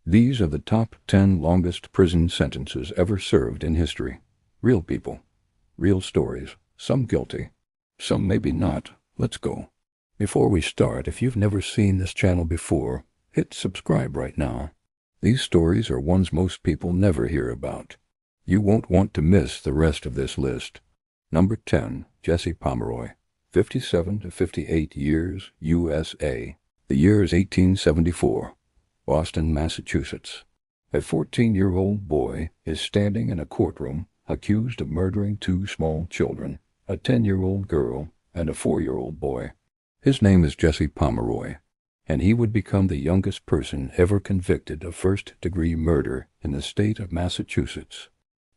These are the top 10 longest prison sentences ever served in history. Real people. Real stories. Some guilty. Some maybe not. Let's go. Before we start, if you've never seen this channel before, hit subscribe right now. These stories are ones most people never hear about. You won't want to miss the rest of this list. Number 10, Jesse Pomeroy, 57 to 58 years, USA. The year is 1874. Boston, Massachusetts. A 14-year-old boy is standing in a courtroom accused of murdering two small children, a 10-year-old girl and a 4-year-old boy. His name is Jesse Pomeroy, and he would become the youngest person ever convicted of first-degree murder in the state of Massachusetts.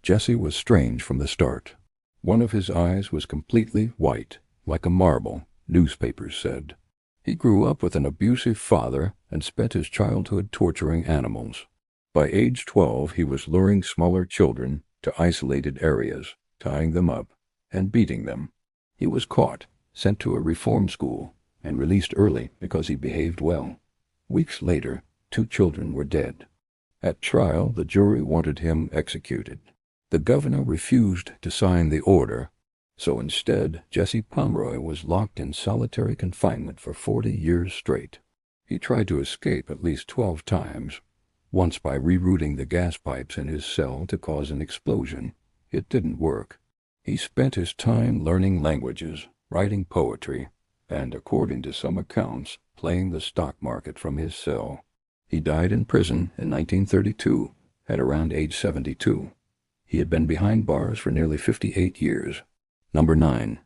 Jesse was strange from the start. One of his eyes was completely white, like a marble, newspapers said. He grew up with an abusive father and spent his childhood torturing animals. By age 12, he was luring smaller children to isolated areas, tying them up, and beating them. He was caught, sent to a reform school, and released early because he behaved well. Weeks later, 2 children were dead. At trial, the jury wanted him executed. The governor refused to sign the order, so instead, Jesse Pomeroy was locked in solitary confinement for 40 years straight. He tried to escape at least 12 times, once by rerouting the gas pipes in his cell to cause an explosion. It didn't work. He spent his time learning languages, writing poetry, and, according to some accounts, playing the stock market from his cell. He died in prison in 1932, at around age 72. He had been behind bars for nearly 58 years. Number 9.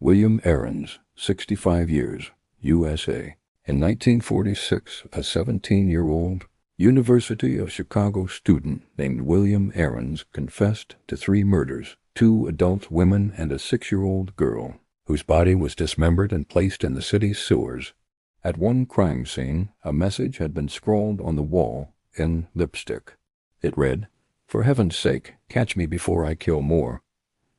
William Heirens, 65 years, USA. In 1946, a 17-year-old University of Chicago student named William Heirens confessed to 3 murders, 2 adult women and a 6-year-old girl, whose body was dismembered and placed in the city's sewers. At one crime scene, a message had been scrawled on the wall in lipstick. It read, "For heaven's sake, catch me before I kill more."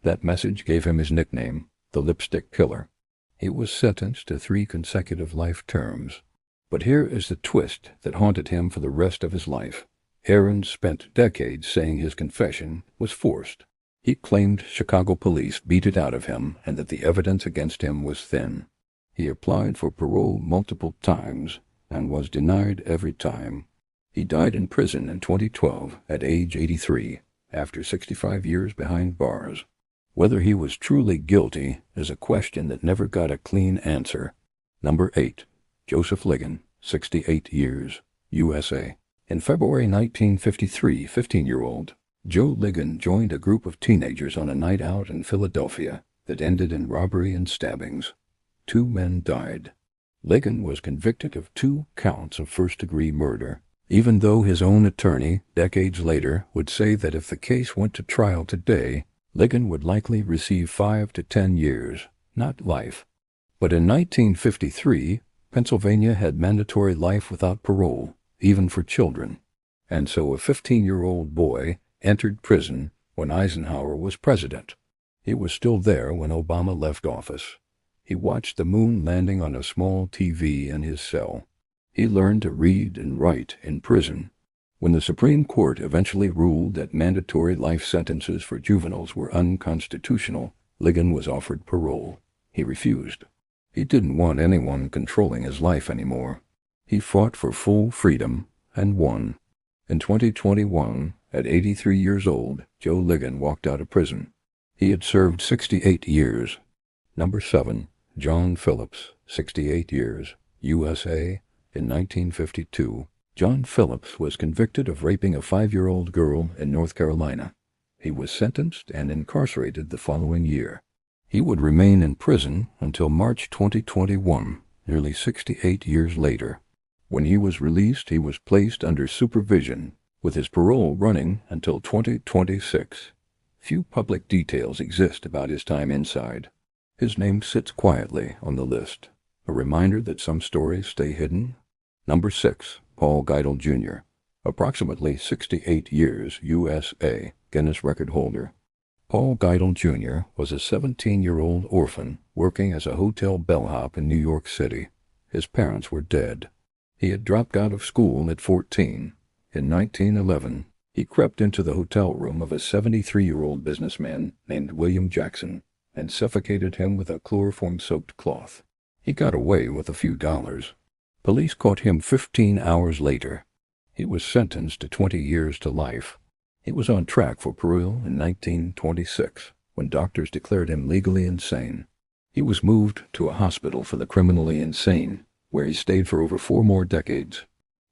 That message gave him his nickname, the Lipstick Killer. He was sentenced to 3 consecutive life terms. But here is the twist that haunted him for the rest of his life. Heirens spent decades saying his confession was forced. He claimed Chicago police beat it out of him and that the evidence against him was thin. He applied for parole multiple times and was denied every time. He died in prison in 2012 at age 83, after 65 years behind bars. Whether he was truly guilty is a question that never got a clean answer. Number 8. Joseph Ligon, 68 years, USA. In February 1953, 15-year-old Joe Ligon joined a group of teenagers on a night out in Philadelphia that ended in robbery and stabbings. 2 men died. Ligon was convicted of 2 counts of first-degree murder, even though his own attorney, decades later, would say that if the case went to trial today, Ligon would likely receive 5 to 10 years, not life. But in 1953, Pennsylvania had mandatory life without parole, even for children. And so a 15-year-old boy entered prison when Eisenhower was president. He was still there when Obama left office. He watched the moon landing on a small TV in his cell. He learned to read and write in prison. When the Supreme Court eventually ruled that mandatory life sentences for juveniles were unconstitutional, Ligon was offered parole. He refused. He didn't want anyone controlling his life anymore. He fought for full freedom and won. In 2021, at 83 years old, Joe Ligon walked out of prison. He had served 68 years. Number 7. John Phillips, 68 years, USA. In 1952, John Phillips was convicted of raping a 5-year-old girl in North Carolina. He was sentenced and incarcerated the following year. He would remain in prison until March 2021, nearly 68 years later. When he was released, he was placed under supervision, with his parole running until 2026. Few public details exist about his time inside. His name sits quietly on the list, a reminder that some stories stay hidden. Number 6. Paul Geidel Jr., approximately 68 years, USA, Guinness Record holder. Paul Geidel Jr. was a 17-year-old orphan working as a hotel bellhop in New York City. His parents were dead. He had dropped out of school at 14. In 1911, he crept into the hotel room of a 73-year-old businessman named William Jackson and suffocated him with a chloroform-soaked cloth. He got away with a few dollars. Police caught him 15 hours later. He was sentenced to 20 years to life. He was on track for parole in 1926 when doctors declared him legally insane. He was moved to a hospital for the criminally insane, where he stayed for over 4 more decades.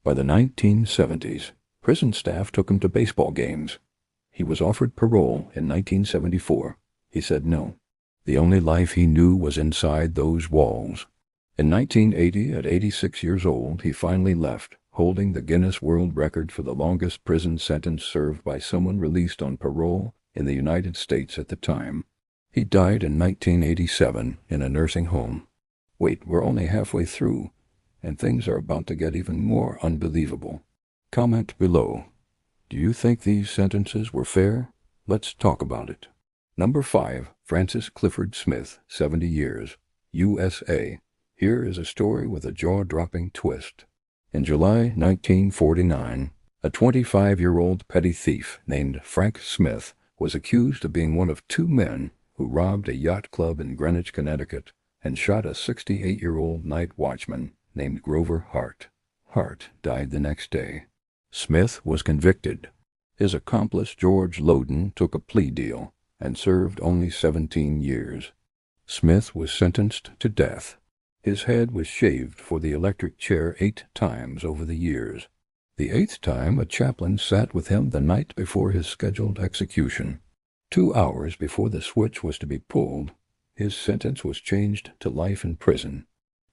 By the 1970s, prison staff took him to baseball games. He was offered parole in 1974. He said no. The only life he knew was inside those walls. In 1980, at 86 years old, he finally left, holding the Guinness World Record for the longest prison sentence served by someone released on parole in the United States at the time. He died in 1987 in a nursing home. Wait, we're only halfway through, and things are about to get even more unbelievable. Comment below. Do you think these sentences were fair? Let's talk about it. Number 5, Francis Clifford Smith, 70 years, USA. Here is a story with a jaw-dropping twist. In July 1949, a 25-year-old petty thief named Frank Smith was accused of being one of 2 men who robbed a yacht club in Greenwich, Connecticut, and shot a 68-year-old night watchman named Grover Hart. Hart died the next day. Smith was convicted. His accomplice, George Loudon, took a plea deal and served only 17 years. Smith was sentenced to death. His head was shaved for the electric chair 8 times over the years. The 8th time, a chaplain sat with him the night before his scheduled execution. 2 hours before the switch was to be pulled, his sentence was changed to life in prison.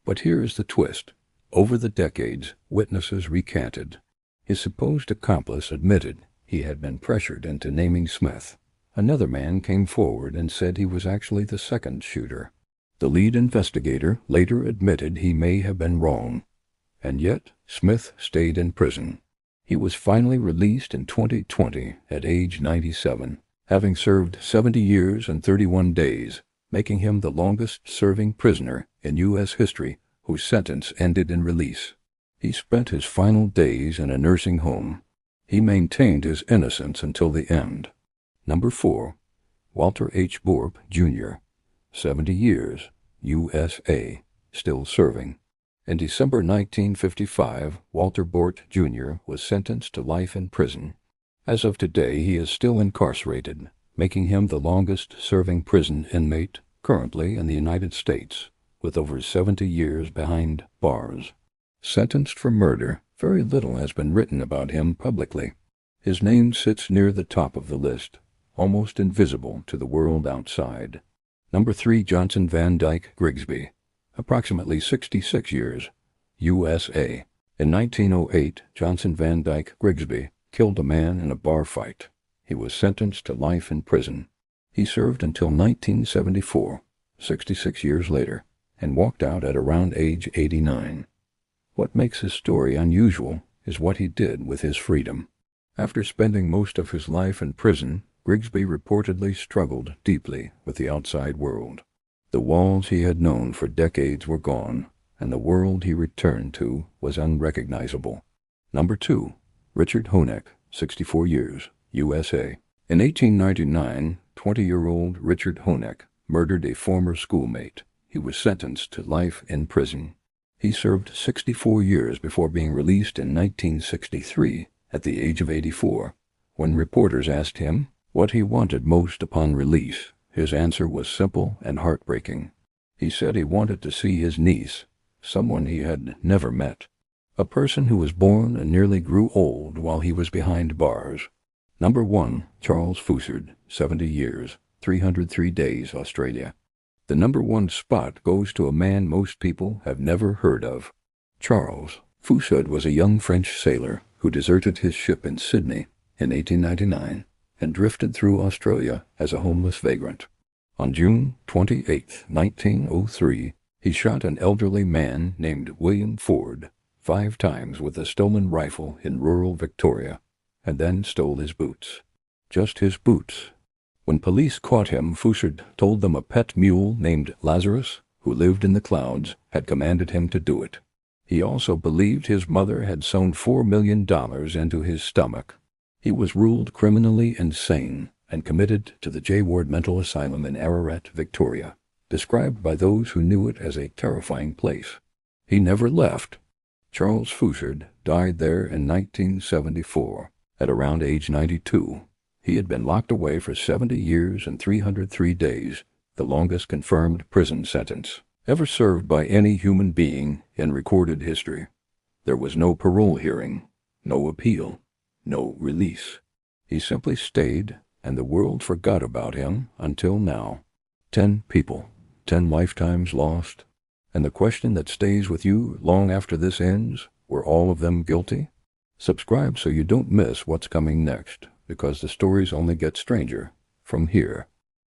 But here is the twist. Over the decades, witnesses recanted. His supposed accomplice admitted he had been pressured into naming Smith. Another man came forward and said he was actually the second shooter. The lead investigator later admitted he may have been wrong. And yet, Smith stayed in prison. He was finally released in 2020 at age 97, having served 70 years and 31 days, making him the longest-serving prisoner in U.S. history whose sentence ended in release. He spent his final days in a nursing home. He maintained his innocence until the end. Number 4, Walter H. Boorp, Jr., 70 years, USA, still serving. In December 1955, Walter Boorp, Jr. was sentenced to life in prison. As of today, he is still incarcerated, making him the longest-serving prison inmate currently in the United States, with over 70 years behind bars. Sentenced for murder, very little has been written about him publicly. His name sits near the top of the list, almost invisible to the world outside. Number 3, Johnson Van Dyke Grigsby, approximately 66 years, USA. In 1908, Johnson Van Dyke Grigsby killed a man in a bar fight. He was sentenced to life in prison. He served until 1974, 66 years later, and walked out at around age 89. What makes his story unusual is what he did with his freedom. After spending most of his life in prison, Grigsby reportedly struggled deeply with the outside world. The walls he had known for decades were gone, and the world he returned to was unrecognizable. Number 2, Richard Honeck, 64 years, USA. In 1899, 20-year-old Richard Honeck murdered a former schoolmate. He was sentenced to life in prison. He served 64 years before being released in 1963 at the age of 84. When reporters asked him what he wanted most upon release, his answer was simple and heartbreaking. He said he wanted to see his niece, someone he had never met, a person who was born and nearly grew old while he was behind bars. Number 1, Charles Foussard, 70 years, 303 days, Australia. The number 1 spot goes to a man most people have never heard of. Charles Foussard was a young French sailor who deserted his ship in Sydney in 1899 and drifted through Australia as a homeless vagrant. On June 28, 1903, he shot an elderly man named William Ford 5 times with a stolen rifle in rural Victoria, and then stole his boots. Just his boots. When police caught him, Foussard told them a pet mule named Lazarus, who lived in the clouds, had commanded him to do it. He also believed his mother had sewn $4 million into his stomach. He was ruled criminally insane and committed to the J. Ward Mental Asylum in Ararat, Victoria, described by those who knew it as a terrifying place. He never left. Charles Fouchard died there in 1974, at around age 92. He had been locked away for 70 years and 303 days, the longest confirmed prison sentence ever served by any human being in recorded history. There was no parole hearing, no appeal, no release. He simply stayed, and the world forgot about him until now. 10 people, 10 lifetimes lost. And the question that stays with you long after this ends, were all of them guilty? Subscribe so you don't miss what's coming next, because the stories only get stranger from here.